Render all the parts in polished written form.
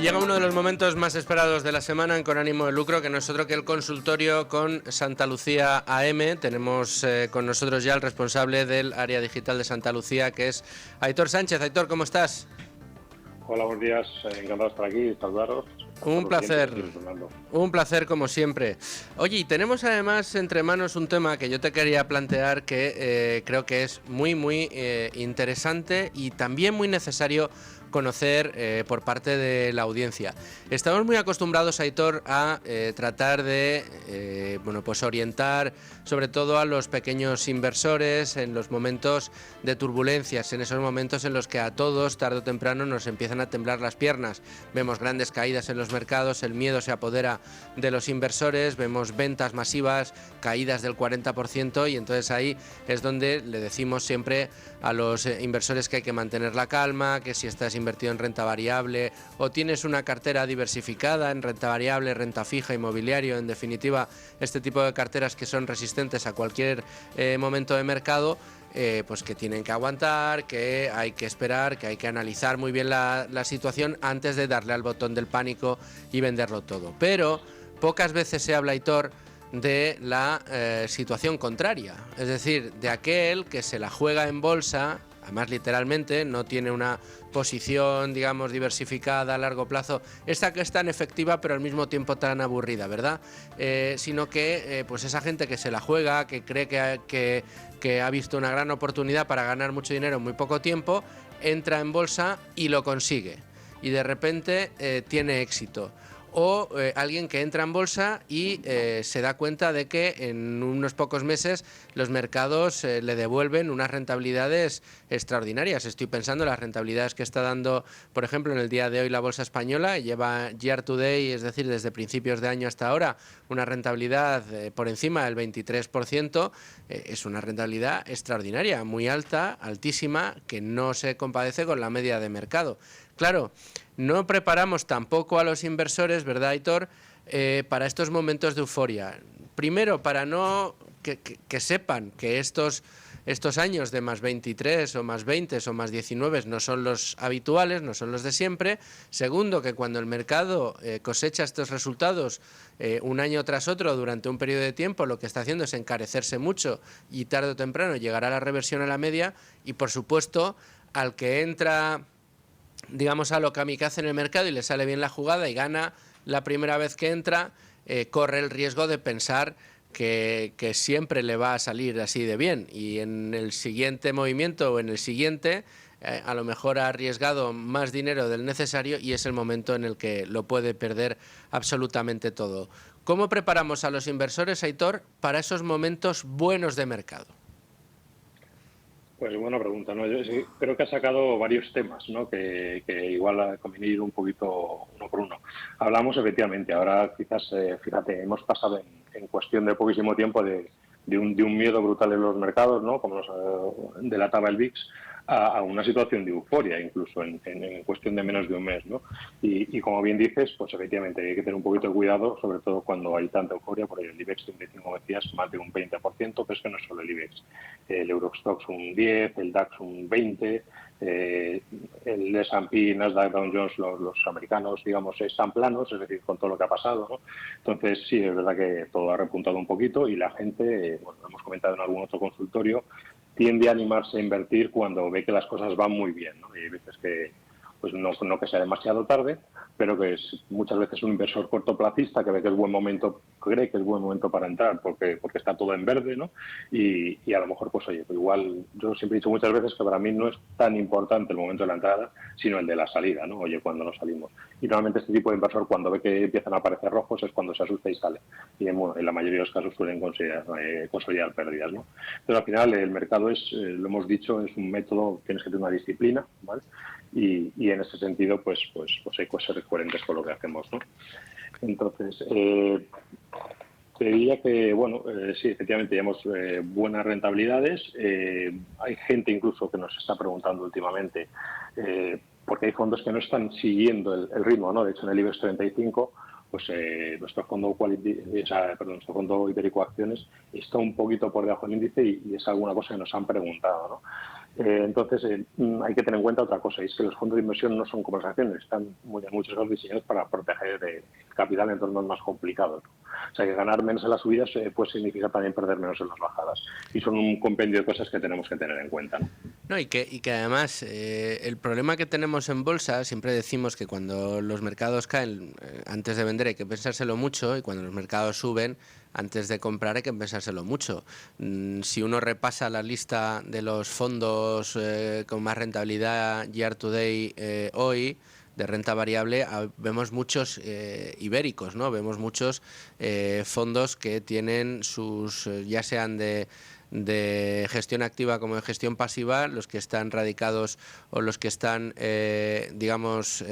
llega uno de los momentos más esperados de la semana en Con Ánimo de Lucro, que no es otro que el consultorio con Santa Lucía AM. Tenemos con nosotros ya el responsable del área digital de Santa Lucía, que es Aitor Sánchez. Aitor, ¿cómo estás? Hola, buenos días. Encantado de estar aquí, saludaros. Un placer como siempre. Oye, y tenemos además entre manos un tema que yo te quería plantear que creo que es muy interesante y también muy necesario conocer por parte de la audiencia. Estamos muy acostumbrados, Aitor, a tratar de pues orientar sobre todo a los pequeños inversores en los momentos de turbulencias, en esos momentos en los que a todos tarde o temprano nos empiezan a temblar las piernas. Vemos grandes caídas en los mercados, el miedo se apodera de los inversores, vemos ventas masivas, caídas del 40%, y entonces ahí es donde le decimos siempre a los inversores que hay que mantener la calma, que si estás invertido en renta variable o tienes una cartera diversificada en renta variable, renta fija, inmobiliario, en definitiva este tipo de carteras que son resistentes a cualquier momento de mercado, pues que tienen que aguantar, que hay que esperar, que hay que analizar muy bien la situación antes de darle al botón del pánico y venderlo todo. Pero pocas veces se habla, Aitor, de la situación contraria, es decir, de aquel que se la juega en bolsa, además literalmente, no tiene una posición, digamos, diversificada a largo plazo, esta que es tan efectiva pero al mismo tiempo tan aburrida, ¿verdad? Sino que pues esa gente que se la juega, que cree que ha visto una gran oportunidad para ganar mucho dinero en muy poco tiempo, entra en bolsa y lo consigue, y de repente tiene éxito. O alguien que entra en bolsa y se da cuenta de que en unos pocos meses los mercados le devuelven unas rentabilidades extraordinarias. Estoy pensando en las rentabilidades que está dando, por ejemplo, en el día de hoy la bolsa española. Lleva year to day, es decir, desde principios de año hasta ahora, una rentabilidad por encima del 23%. Es una rentabilidad extraordinaria, muy alta, altísima, que no se compadece con la media de mercado. Claro, no preparamos tampoco a los inversores, ¿verdad, Aitor?, para estos momentos de euforia. Primero, para no que sepan que estos años de más 23 o más 20 o más 19 no son los habituales, no son los de siempre. Segundo, que cuando el mercado cosecha estos resultados un año tras otro durante un periodo de tiempo, lo que está haciendo es encarecerse mucho y tarde o temprano llegará la reversión a la media. Y, por supuesto, al que entra, digamos, a lo kamikaze en el mercado y le sale bien la jugada y gana la primera vez que entra, corre el riesgo de pensar que siempre le va a salir así de bien, y en el siguiente movimiento o en el siguiente a lo mejor ha arriesgado más dinero del necesario y es el momento en el que lo puede perder absolutamente todo. ¿Cómo preparamos a los inversores, Aitor, para esos momentos buenos de mercado? Pues buena pregunta, ¿no? Yo sí, creo que ha sacado varios temas, ¿no? Que igual conviene ir un poquito uno por uno. Hablamos efectivamente, ahora quizás, fíjate, hemos pasado en cuestión de poquísimo tiempo de un miedo brutal en los mercados, ¿no? Como nos delataba el VIX, a una situación de euforia, incluso en cuestión de menos de un mes, ¿no? Y como bien dices, pues efectivamente hay que tener un poquito de cuidado, sobre todo cuando hay tanta euforia, porque el IBEX 35 decías más de un 20%, pero es que no es solo el IBEX. El Eurostoxx un 10, el DAX un 20, el S&P, Nasdaq, Dow Jones, los americanos, digamos, están planos, es decir, con todo lo que ha pasado, ¿no? Entonces, sí, es verdad que todo ha repuntado un poquito y la gente, bueno, lo hemos comentado en algún otro consultorio, tiende a animarse a invertir cuando ve que las cosas van muy bien, ¿no? Y hay veces que, pues no que sea demasiado tarde, pero que es muchas veces un inversor cortoplacista que ve que es buen momento, cree que es buen momento para entrar porque está todo en verde, ¿no? Y a lo mejor, pues oye, pues igual yo siempre he dicho muchas veces que para mí no es tan importante el momento de la entrada, sino el de la salida, ¿no? Oye, cuando nos salimos. Y normalmente este tipo de inversor, cuando ve que empiezan a aparecer rojos, es cuando se asusta y sale. Y bueno, en la mayoría de los casos suelen consolidar pérdidas, ¿no? Pero al final el mercado es, lo hemos dicho, es un método, tienes que tener una disciplina, ¿vale? Y en ese sentido, pues hay que ser coherentes con lo que hacemos, ¿no? Entonces, te diría que, bueno, sí, efectivamente tenemos buenas rentabilidades. Hay gente incluso que nos está preguntando últimamente, porque hay fondos que no están siguiendo el ritmo, ¿no? De hecho, en el IBEX 35, pues nuestro fondo nuestro fondo Ibérico Acciones está un poquito por debajo del índice y es alguna cosa que nos han preguntado, ¿no? Entonces, hay que tener en cuenta otra cosa, y es que los fondos de inversión no son como las acciones, están en muchos casos diseñados para proteger el capital en entornos más complicados, ¿no? O sea, que ganar menos en las subidas pues significa también perder menos en las bajadas. Y son un compendio de cosas que tenemos que tener en cuenta, ¿no? No, y que además el problema que tenemos en bolsa, siempre decimos que cuando los mercados caen, antes de vender hay que pensárselo mucho, y cuando los mercados suben, antes de comprar hay que pensárselo mucho. Si uno repasa la lista de los fondos con más rentabilidad year to day hoy, de renta variable, vemos muchos ibéricos, ¿no? Vemos muchos fondos que tienen sus, ya sean de gestión activa como de gestión pasiva, los que están radicados o los que están, digamos,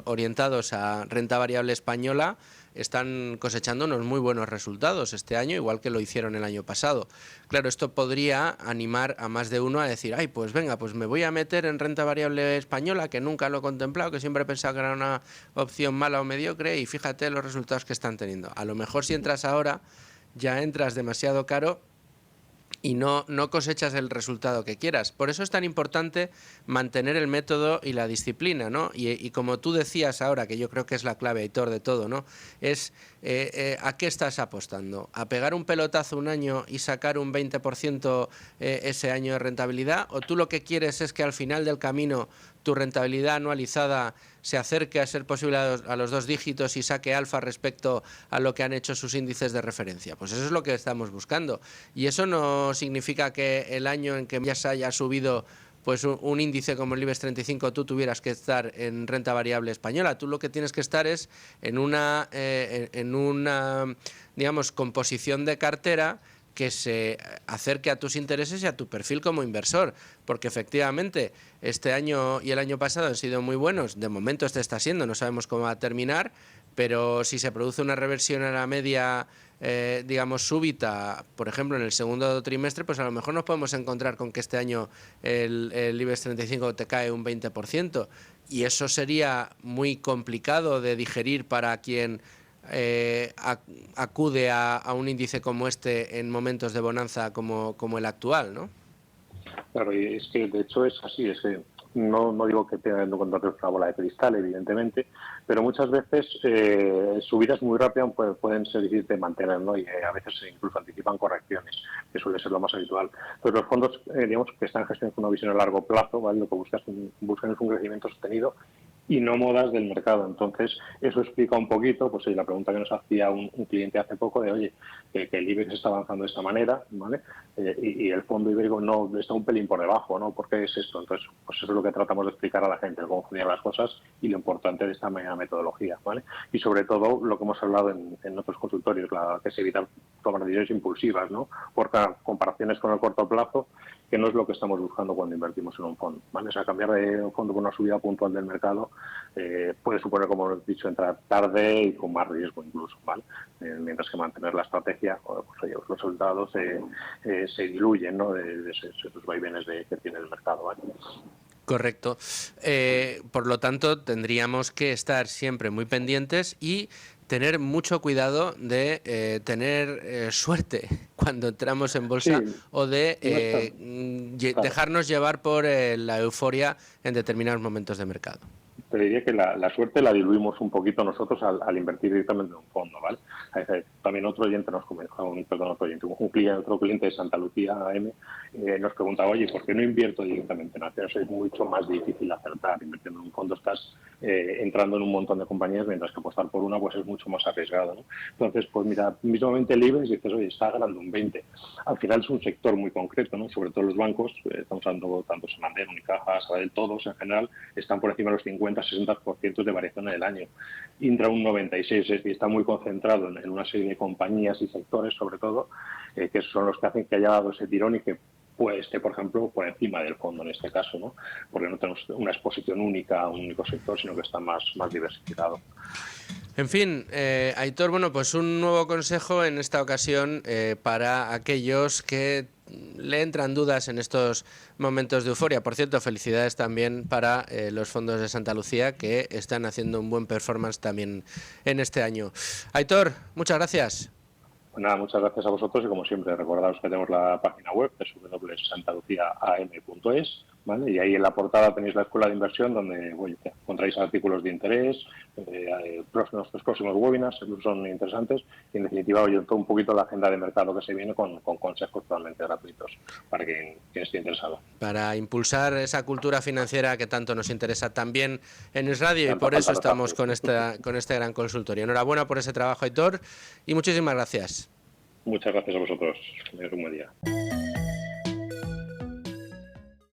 orientados a renta variable española, están cosechando unos muy buenos resultados este año, igual que lo hicieron el año pasado. Claro, esto podría animar a más de uno a decir, ay, pues venga, pues me voy a meter en renta variable española, que nunca lo he contemplado, que siempre he pensado que era una opción mala o mediocre, y fíjate los resultados que están teniendo. A lo mejor si entras ahora, ya entras demasiado caro y no cosechas el resultado que quieras. Por eso es tan importante mantener el método y la disciplina, ¿no? Y como tú decías ahora, que yo creo que es la clave, Aitor, de todo, ¿no? Es ¿a qué estás apostando? ¿A pegar un pelotazo un año y sacar un 20% ese año de rentabilidad? ¿O tú lo que quieres es que al final del camino tu rentabilidad anualizada se acerque a ser posible a los 2 dígitos y saque alfa respecto a lo que han hecho sus índices de referencia? Pues eso es lo que estamos buscando. Y eso no significa que el año en que ya se haya subido pues un índice como el IBEX 35 tú tuvieras que estar en renta variable española. Tú lo que tienes que estar es en una digamos, composición de cartera que se acerque a tus intereses y a tu perfil como inversor, porque efectivamente este año y el año pasado han sido muy buenos, de momento este está siendo, no sabemos cómo va a terminar, pero si se produce una reversión a la media, digamos, súbita, por ejemplo, en el segundo trimestre, pues a lo mejor nos podemos encontrar con que este año el IBEX 35 te cae un 20%, y eso sería muy complicado de digerir para quien acude a un índice como este en momentos de bonanza como el actual, ¿no? Claro, y es que de hecho es así, es que no digo que tenga que encontrar una bola de cristal, evidentemente, pero muchas veces subidas muy rápidas pueden ser difíciles de mantener, ¿no? Y a veces incluso anticipan correcciones, que suele ser lo más habitual. Pues los fondos, digamos, que están gestionados con una visión a largo plazo, ¿vale? Lo que buscan es un crecimiento sostenido y no modas del mercado. Entonces, eso explica un poquito, pues la pregunta que nos hacía un cliente hace poco de, oye, que el IBEX está avanzando de esta manera, ¿vale? Y el fondo ibérico no está un pelín por debajo, ¿no? ¿Por qué es esto? Entonces, pues eso es lo que tratamos de explicar a la gente, cómo funcionan las cosas y lo importante de esta metodología, ¿vale? Y sobre todo, lo que hemos hablado en otros consultorios, que es evitar tomar decisiones impulsivas, ¿no? Por comparaciones con el corto plazo, que no es lo que estamos buscando cuando invertimos en un fondo, ¿vale? O sea, cambiar de un fondo con una subida puntual del mercado puede suponer, como he dicho, entrar tarde y con más riesgo incluso, ¿vale? Mientras que mantener la estrategia, pues, oye, los resultados se diluyen, ¿no? De esos vaivenes que tiene el mercado, ¿vale? Correcto. Por lo tanto, tendríamos que estar siempre muy pendientes y tener mucho cuidado de tener suerte cuando entramos en bolsa, sí, o de claro, dejarnos llevar por la euforia en determinados momentos de mercado. Te diría que la suerte la diluimos un poquito nosotros al invertir directamente en un fondo, ¿vale? También otro oyente nos comentó, otro cliente de Santa Lucía AM nos preguntaba, oye, ¿por qué no invierto directamente en acciones? Es mucho más difícil acertar. Invirtiendo en un fondo estás entrando en un montón de compañías, mientras que apostar por una pues es mucho más arriesgado, ¿no? Entonces, pues mira, mismamente el IBEX dices, oye, está ganando un 20. Al final es un sector muy concreto, ¿no? Sobre todo los bancos, estamos hablando tanto Santander, Unicaja, Sabadell, todos en general, están por encima de los 50-60% de variación en el año. Indra un 96%, es decir, está muy concentrado en una serie de compañías y sectores, sobre todo, que son los que hacen que haya dado ese tirón y que pues esté, por ejemplo, por encima del fondo en este caso, ¿no? Porque no tenemos una exposición única a un único sector, sino que está más diversificado. En fin, Aitor, bueno, pues un nuevo consejo en esta ocasión para aquellos que le entran dudas en estos momentos de euforia. Por cierto, felicidades también para los fondos de Santa Lucía, que están haciendo un buen performance también en este año. Aitor, muchas gracias. Pues nada, muchas gracias a vosotros y como siempre recordaos que tenemos la página web www.santaluciaam.es ¿vale? Y ahí en la portada tenéis la escuela de inversión donde encontráis artículos de interés, nuestros próximos webinars son interesantes y en definitiva orientó un poquito la agenda de mercado que se viene con consejos totalmente gratuitos para quien esté interesado. Para impulsar esa cultura financiera que tanto nos interesa también en Es Radio, y por eso estamos con este gran consultorio. Enhorabuena por ese trabajo, Aitor, y muchísimas gracias. Muchas gracias a vosotros. Un buen día.